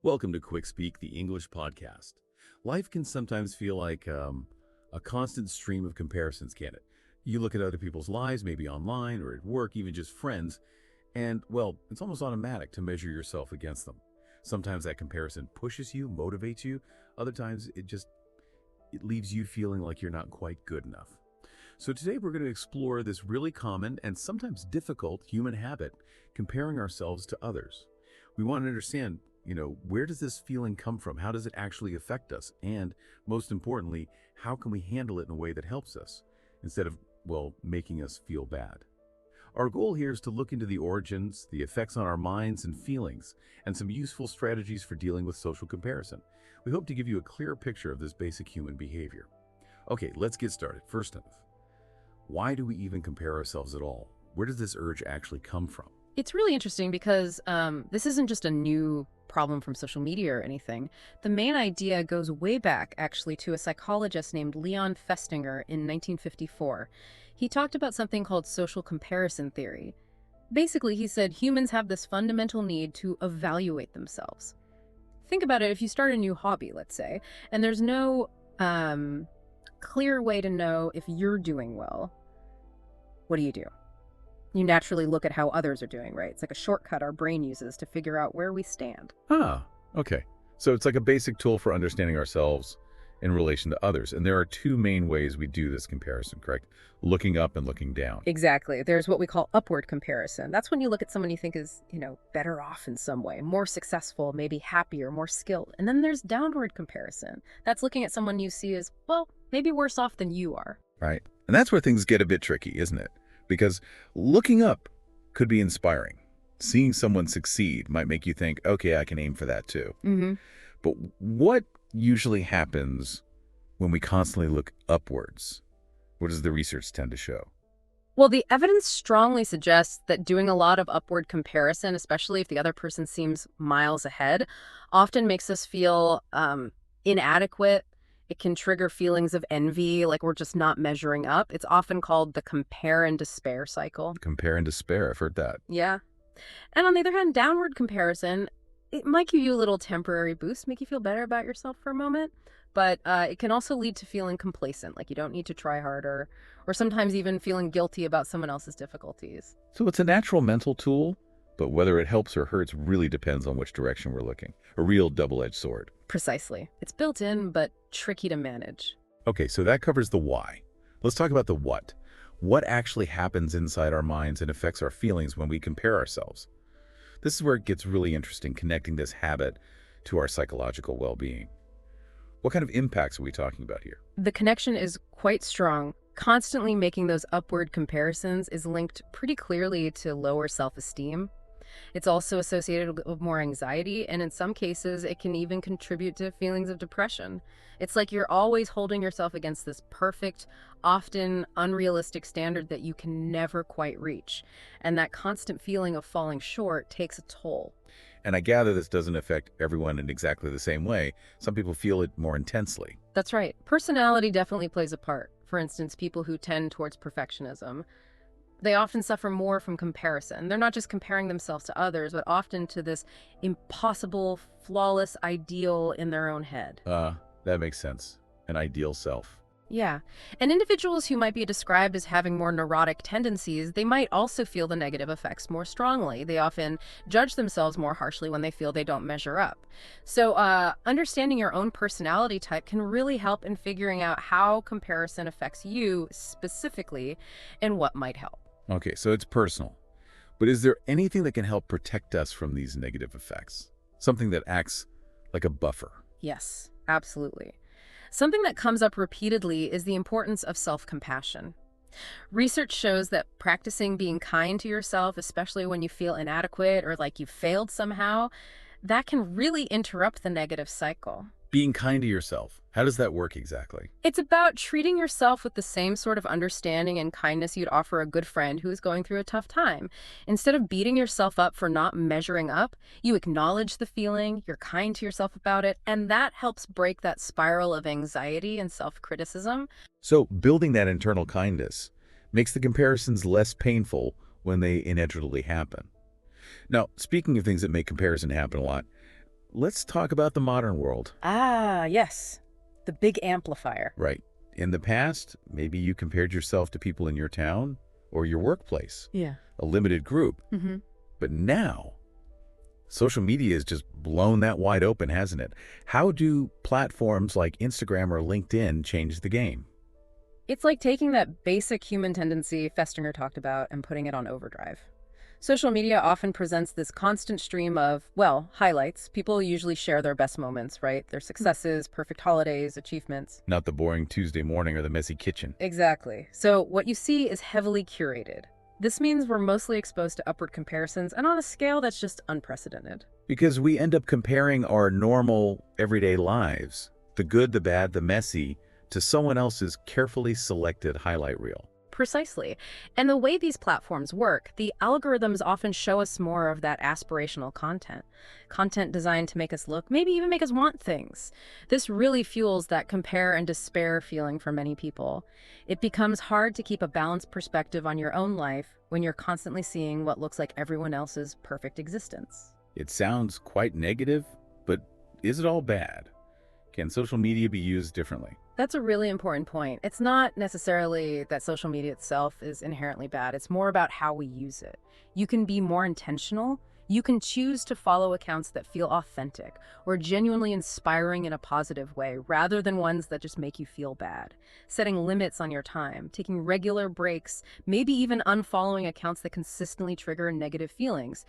Welcome to Quick Speak, the English podcast. Life can sometimes feel like a constant stream of comparisons, can it? You look at other people's lives, maybe online or at work, even just friends, and, well, it's almost automatic to measure yourself against them. Sometimes that comparison pushes you, motivates you. Other times it leaves you feeling like you're not quite good enough. So today we're going to explore this really common and sometimes difficult human habit, comparing ourselves to others. We want to understand, where does this feeling come from? How does it actually affect us? And most importantly, how can we handle it in a way that helps us instead of, making us feel bad? Our goal here is to look into the origins, the effects on our minds and feelings, and some useful strategies for dealing with social comparison. We hope to give you a clearer picture of this basic human behavior. Okay, let's get started. First off, why do we even compare ourselves at all? Where does this urge actually come from? It's really interesting because this isn't just a new problem from social media or anything. The main idea goes way back, actually, to a psychologist named Leon Festinger in 1954. He talked about something called social comparison theory. Basically, he said humans have this fundamental need to evaluate themselves. Think about it, if you start a new hobby, let's say, and there's no clear way to know if you're doing well, what do? You naturally look at how others are doing, right? It's like a shortcut our brain uses to figure out where we stand. Ah, okay. So it's like a basic tool for understanding ourselves in relation to others. And there are two main ways we do this comparison, correct? Looking up and looking down. Exactly. There's what we call upward comparison. That's when you look at someone you think is, better off in some way, more successful, maybe happier, more skilled. And then there's downward comparison. That's looking at someone you see as, maybe worse off than you are. Right. And that's where things get a bit tricky, isn't it? Because looking up could be inspiring. Seeing someone succeed might make you think, okay, I can aim for that too. Mm-hmm. But what usually happens when we constantly look upwards? What does the research tend to show? Well, the evidence strongly suggests that doing a lot of upward comparison, especially if the other person seems miles ahead, often makes us feel inadequate. It can trigger feelings of envy, like we're just not measuring up. It's often called the compare and despair cycle. Compare and despair, I've heard that. Yeah. And on the other hand, downward comparison, it might give you a little temporary boost, make you feel better about yourself for a moment. But it can also lead to feeling complacent, like you don't need to try harder, or sometimes even feeling guilty about someone else's difficulties. So it's a natural mental tool, but whether it helps or hurts really depends on which direction we're looking. A real double-edged sword. Precisely. It's built in, but tricky to manage. Okay, so that covers the why. Let's talk about the what. What actually happens inside our minds and affects our feelings when we compare ourselves? This is where it gets really interesting, connecting this habit to our psychological well-being. What kind of impacts are we talking about here? The connection is quite strong. Constantly making those upward comparisons is linked pretty clearly to lower self-esteem. It's also associated with more anxiety, and in some cases, it can even contribute to feelings of depression. It's like you're always holding yourself against this perfect, often unrealistic standard that you can never quite reach. And that constant feeling of falling short takes a toll. And I gather this doesn't affect everyone in exactly the same way. Some people feel it more intensely. That's right. Personality definitely plays a part. For instance, people who tend towards perfectionism, they often suffer more from comparison. They're not just comparing themselves to others, but often to this impossible, flawless ideal in their own head. That makes sense. An ideal self. Yeah. And individuals who might be described as having more neurotic tendencies, they might also feel the negative effects more strongly. They often judge themselves more harshly when they feel they don't measure up. So understanding your own personality type can really help in figuring out how comparison affects you specifically and what might help. Okay, so it's personal. But is there anything that can help protect us from these negative effects? Something that acts like a buffer? Yes, absolutely. Something that comes up repeatedly is the importance of self-compassion. Research shows that practicing being kind to yourself, especially when you feel inadequate or like you failed somehow, that can really interrupt the negative cycle. Being kind to yourself. How does that work exactly? It's about treating yourself with the same sort of understanding and kindness you'd offer a good friend who is going through a tough time. Instead of beating yourself up for not measuring up, you acknowledge the feeling, you're kind to yourself about it, and that helps break that spiral of anxiety and self-criticism. So building that internal kindness makes the comparisons less painful when they inevitably happen. Now, speaking of things that make comparison happen a lot, let's talk about the modern world. Ah, yes. The big amplifier. Right. In the past, maybe you compared yourself to people in your town or your workplace, Yeah. a limited group. Mm-hmm. But now, social media has just blown that wide open, hasn't it? How do platforms like Instagram or LinkedIn change the game? It's like taking that basic human tendency Festinger talked about and putting it on overdrive. Social media often presents this constant stream of, well, highlights. People usually share their best moments, right? Their successes, perfect holidays, achievements. Not the boring Tuesday morning or the messy kitchen. Exactly. So what you see is heavily curated. This means we're mostly exposed to upward comparisons and on a scale that's just unprecedented. Because we end up comparing our normal, everyday lives, the good, the bad, the messy, to someone else's carefully selected highlight reel. Precisely. And the way these platforms work, the algorithms often show us more of that aspirational content. Content designed to make us look, maybe even make us want things. This really fuels that compare and despair feeling for many people. It becomes hard to keep a balanced perspective on your own life when you're constantly seeing what looks like everyone else's perfect existence. It sounds quite negative, but is it all bad? Can social media be used differently? That's a really important point. It's not necessarily that social media itself is inherently bad. It's more about how we use it. You can be more intentional. You can choose to follow accounts that feel authentic or genuinely inspiring in a positive way, rather than ones that just make you feel bad. Setting limits on your time, taking regular breaks, maybe even unfollowing accounts that consistently trigger negative feelings.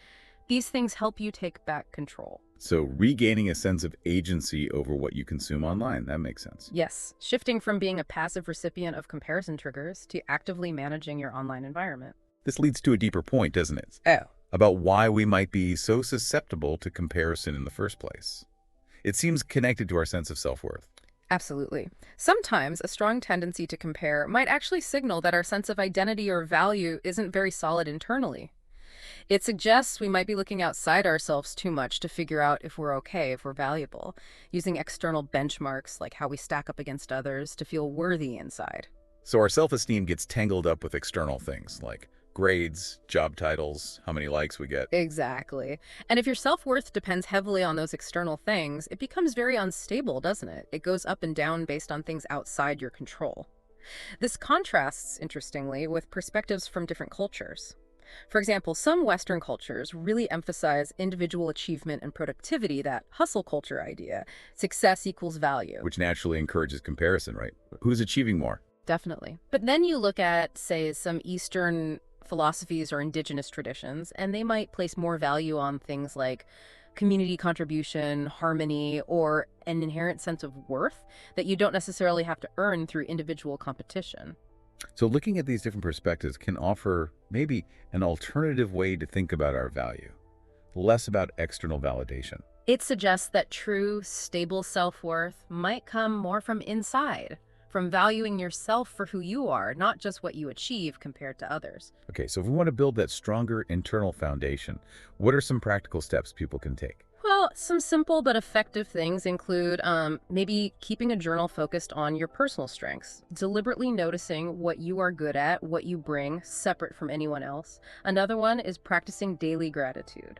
These things help you take back control. So regaining a sense of agency over what you consume online, that makes sense. Yes, shifting from being a passive recipient of comparison triggers to actively managing your online environment. This leads to a deeper point, doesn't it? Oh. About why we might be so susceptible to comparison in the first place. It seems connected to our sense of self-worth. Absolutely. Sometimes a strong tendency to compare might actually signal that our sense of identity or value isn't very solid internally. It suggests we might be looking outside ourselves too much to figure out if we're okay, if we're valuable, using external benchmarks like how we stack up against others to feel worthy inside. So our self-esteem gets tangled up with external things like grades, job titles, how many likes we get. Exactly. And if your self-worth depends heavily on those external things, it becomes very unstable, doesn't it? It goes up and down based on things outside your control. This contrasts, interestingly, with perspectives from different cultures. For example, some Western cultures really emphasize individual achievement and productivity, that hustle culture idea. Success equals value. Which naturally encourages comparison, right? Who's achieving more? Definitely. But then you look at, say, some Eastern philosophies or indigenous traditions, and they might place more value on things like community contribution, harmony, or an inherent sense of worth that you don't necessarily have to earn through individual competition. So looking at these different perspectives can offer maybe an alternative way to think about our value, less about external validation. It suggests that true, stable self-worth might come more from inside, from valuing yourself for who you are, not just what you achieve compared to others. Okay, so if we want to build that stronger internal foundation, what are some practical steps people can take? Well, some simple but effective things include maybe keeping a journal focused on your personal strengths, deliberately noticing what you are good at, what you bring, separate from anyone else. Another one is practicing daily gratitude,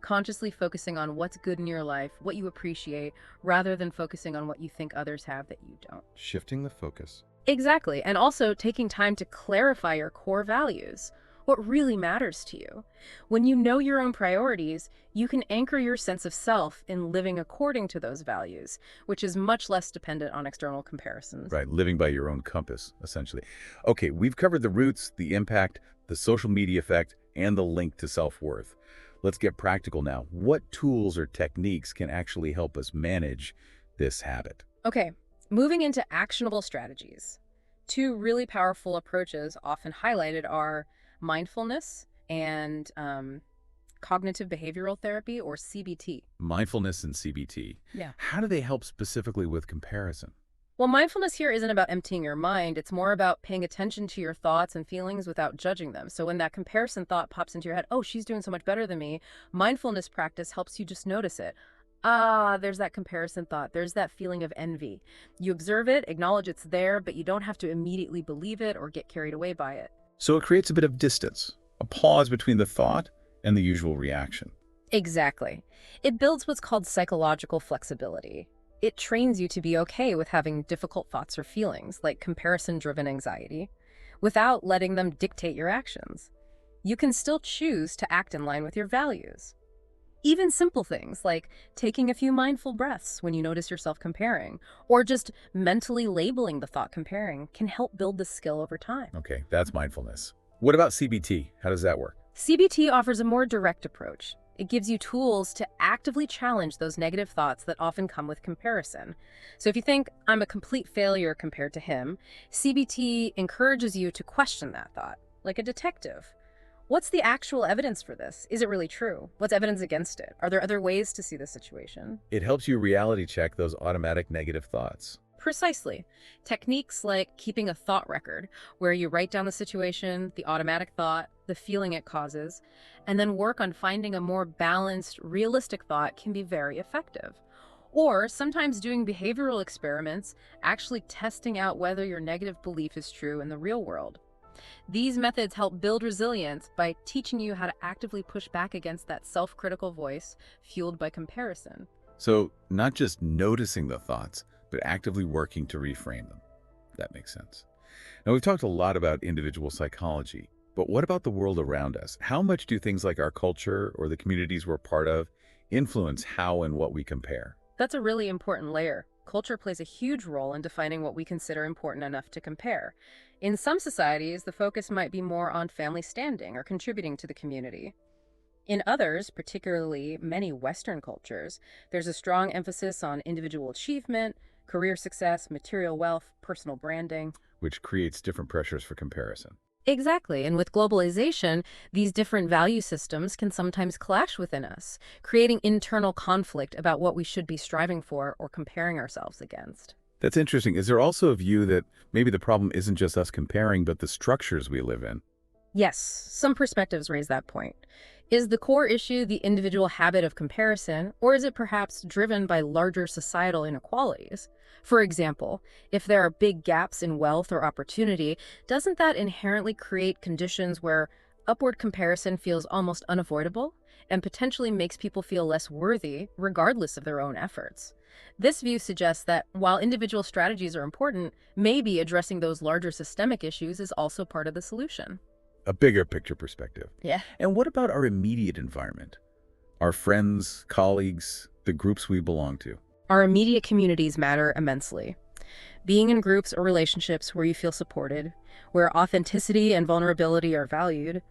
consciously focusing on what's good in your life, what you appreciate, rather than focusing on what you think others have that you don't. Shifting the focus. Exactly, and also taking time to clarify your core values. What really matters to you. When you know your own priorities, you can anchor your sense of self in living according to those values, which is much less dependent on external comparisons. Right, living by your own compass, essentially. Okay, we've covered the roots, the impact, the social media effect, and the link to self-worth. Let's get practical now. What tools or techniques can actually help us manage this habit? Okay, moving into actionable strategies. Two really powerful approaches often highlighted are mindfulness and cognitive behavioral therapy, or CBT. Mindfulness and CBT. Yeah. How do they help specifically with comparison? Well, mindfulness here isn't about emptying your mind. It's more about paying attention to your thoughts and feelings without judging them. So when that comparison thought pops into your head, oh, she's doing so much better than me, mindfulness practice helps you just notice it. Ah, there's that comparison thought. There's that feeling of envy. You observe it, acknowledge it's there, but you don't have to immediately believe it or get carried away by it. So it creates a bit of distance, a pause between the thought and the usual reaction. Exactly. It builds what's called psychological flexibility. It trains you to be okay with having difficult thoughts or feelings, like comparison-driven anxiety, without letting them dictate your actions. You can still choose to act in line with your values. Even simple things like taking a few mindful breaths when you notice yourself comparing, or just mentally labeling the thought comparing can help build this skill over time. Okay, that's mindfulness. What about CBT? How does that work? CBT offers a more direct approach. It gives you tools to actively challenge those negative thoughts that often come with comparison. So if you think, I'm a complete failure compared to him, CBT encourages you to question that thought, like a detective. What's the actual evidence for this? Is it really true? What's evidence against it? Are there other ways to see the situation? It helps you reality check those automatic negative thoughts. Precisely. Techniques like keeping a thought record, where you write down the situation, the automatic thought, the feeling it causes, and then work on finding a more balanced, realistic thought can be very effective. Or sometimes doing behavioral experiments, actually testing out whether your negative belief is true in the real world. These methods help build resilience by teaching you how to actively push back against that self-critical voice fueled by comparison. So, not just noticing the thoughts, but actively working to reframe them. That makes sense. Now, we've talked a lot about individual psychology, but what about the world around us? How much do things like our culture or the communities we're part of influence how and what we compare? That's a really important layer. Culture plays a huge role in defining what we consider important enough to compare. In some societies, the focus might be more on family standing or contributing to the community. In others, particularly many Western cultures, there's a strong emphasis on individual achievement, career success, material wealth, personal branding. Which creates different pressures for comparison. Exactly, and with globalization, these different value systems can sometimes clash within us, creating internal conflict about what we should be striving for or comparing ourselves against. That's interesting. Is there also a view that maybe the problem isn't just us comparing, but the structures we live in? Yes, some perspectives raise that point. Is the core issue the individual habit of comparison, or is it perhaps driven by larger societal inequalities? For example, if there are big gaps in wealth or opportunity, doesn't that inherently create conditions where upward comparison feels almost unavoidable and potentially makes people feel less worthy, regardless of their own efforts? This view suggests that while individual strategies are important, maybe addressing those larger systemic issues is also part of the solution. A bigger picture perspective. Yeah. And what about our immediate environment? Our friends, colleagues, the groups we belong to? Our immediate communities matter immensely. Being in groups or relationships where you feel supported, where authenticity and vulnerability are valued,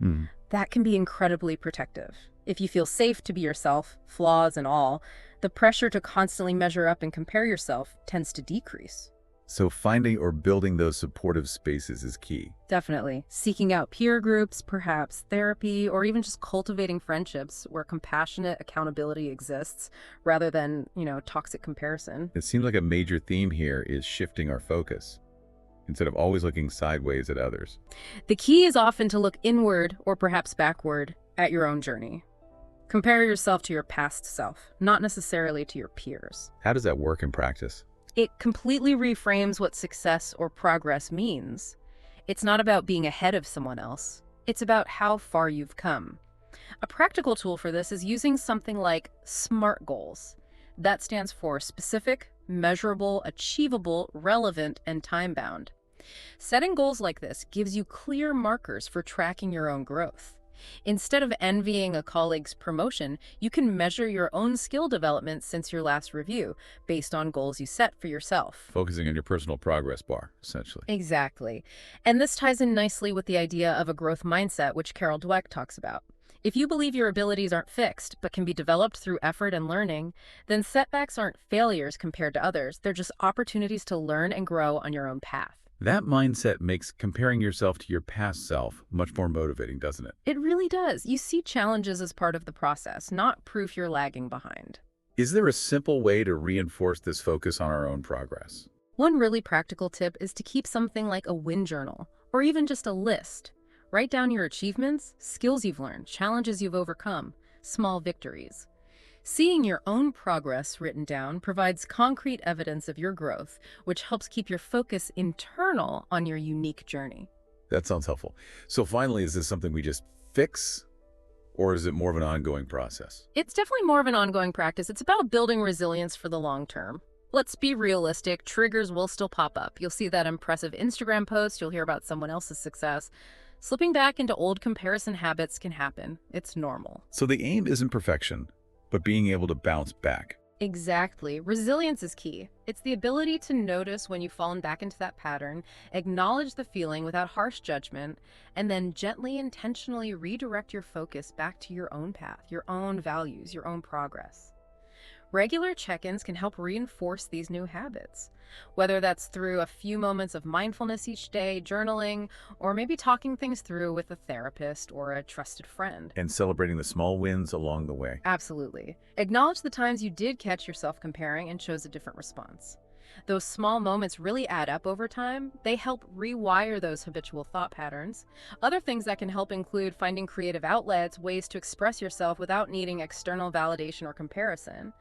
that can be incredibly protective. If you feel safe to be yourself, flaws and all, the pressure to constantly measure up and compare yourself tends to decrease. So finding or building those supportive spaces is key. Definitely. Seeking out peer groups, perhaps therapy, or even just cultivating friendships where compassionate accountability exists rather than, toxic comparison. It seems like a major theme here is shifting our focus instead of always looking sideways at others. The key is often to look inward or perhaps backward at your own journey. Compare yourself to your past self, not necessarily to your peers. How does that work in practice? It completely reframes what success or progress means. It's not about being ahead of someone else. It's about how far you've come. A practical tool for this is using something like SMART goals. That stands for specific, measurable, achievable, relevant, and time-bound. Setting goals like this gives you clear markers for tracking your own growth. Instead of envying a colleague's promotion, you can measure your own skill development since your last review, based on goals you set for yourself. Focusing on your personal progress bar, essentially. Exactly. And this ties in nicely with the idea of a growth mindset, which Carol Dweck talks about. If you believe your abilities aren't fixed, but can be developed through effort and learning, then setbacks aren't failures compared to others. They're just opportunities to learn and grow on your own path. That mindset makes comparing yourself to your past self much more motivating, doesn't it? It really does. You see challenges as part of the process, not proof you're lagging behind. Is there a simple way to reinforce this focus on our own progress? One really practical tip is to keep something like a win journal, or even just a list. Write down your achievements, skills you've learned, challenges you've overcome, small victories. Seeing your own progress written down provides concrete evidence of your growth, which helps keep your focus internal on your unique journey. That sounds helpful. So finally, is this something we just fix? Or is it more of an ongoing process? It's definitely more of an ongoing practice. It's about building resilience for the long term. Let's be realistic, triggers will still pop up. You'll see that impressive Instagram post, you'll hear about someone else's success. Slipping back into old comparison habits can happen. It's normal. So the aim isn't perfection, but being able to bounce back. Exactly. Resilience is key. It's the ability to notice when you've fallen back into that pattern, acknowledge the feeling without harsh judgment, and then gently, intentionally redirect your focus back to your own path, your own values, your own progress. Regular check-ins can help reinforce these new habits, whether that's through a few moments of mindfulness each day, journaling, or maybe talking things through with a therapist or a trusted friend. And celebrating the small wins along the way. Absolutely. Acknowledge the times you did catch yourself comparing and chose a different response. Those small moments really add up over time. They help rewire those habitual thought patterns. Other things that can help include finding creative outlets, ways to express yourself without needing external validation or comparison,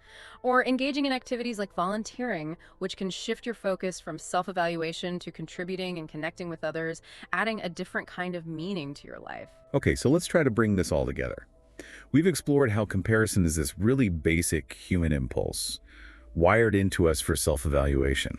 or engaging in activities like volunteering, which can shift your focus from self-evaluation to contributing and connecting with others, adding a different kind of meaning to your life. Okay, so let's try to bring this all together. We've explored how comparison is this really basic human impulse, wired into us for self-evaluation.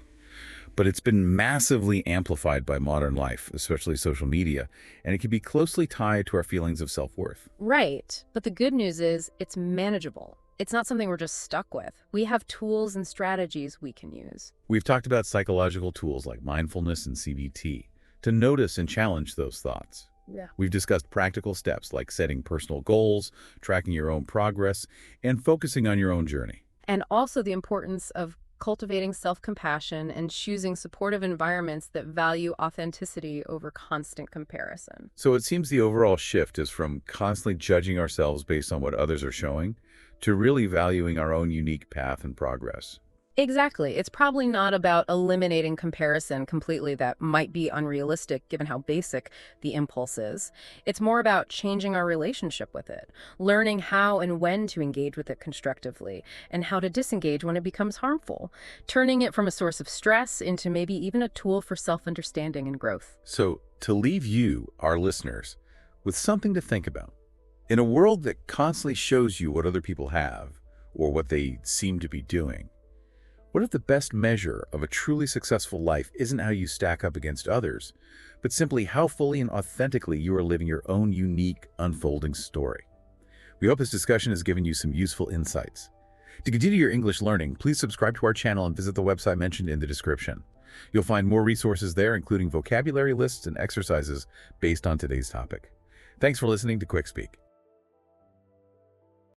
But it's been massively amplified by modern life, especially social media, and it can be closely tied to our feelings of self-worth. Right. But the good news is it's manageable. It's not something we're just stuck with. We have tools and strategies we can use. We've talked about psychological tools like mindfulness and CBT to notice and challenge those thoughts. Yeah. We've discussed practical steps like setting personal goals, tracking your own progress, and focusing on your own journey. And also the importance of cultivating self-compassion and choosing supportive environments that value authenticity over constant comparison. So it seems the overall shift is from constantly judging ourselves based on what others are showing to really valuing our own unique path and progress. Exactly. It's probably not about eliminating comparison completely. That might be unrealistic given how basic the impulse is. It's more about changing our relationship with it, learning how and when to engage with it constructively, and how to disengage when it becomes harmful, turning it from a source of stress into maybe even a tool for self-understanding and growth. So to leave you, our listeners, with something to think about, in a world that constantly shows you what other people have or what they seem to be doing, what if the best measure of a truly successful life isn't how you stack up against others, but simply how fully and authentically you are living your own unique, unfolding story? We hope this discussion has given you some useful insights. To continue your English learning, please subscribe to our channel and visit the website mentioned in the description. You'll find more resources there, including vocabulary lists and exercises based on today's topic. Thanks for listening to Quick Speak.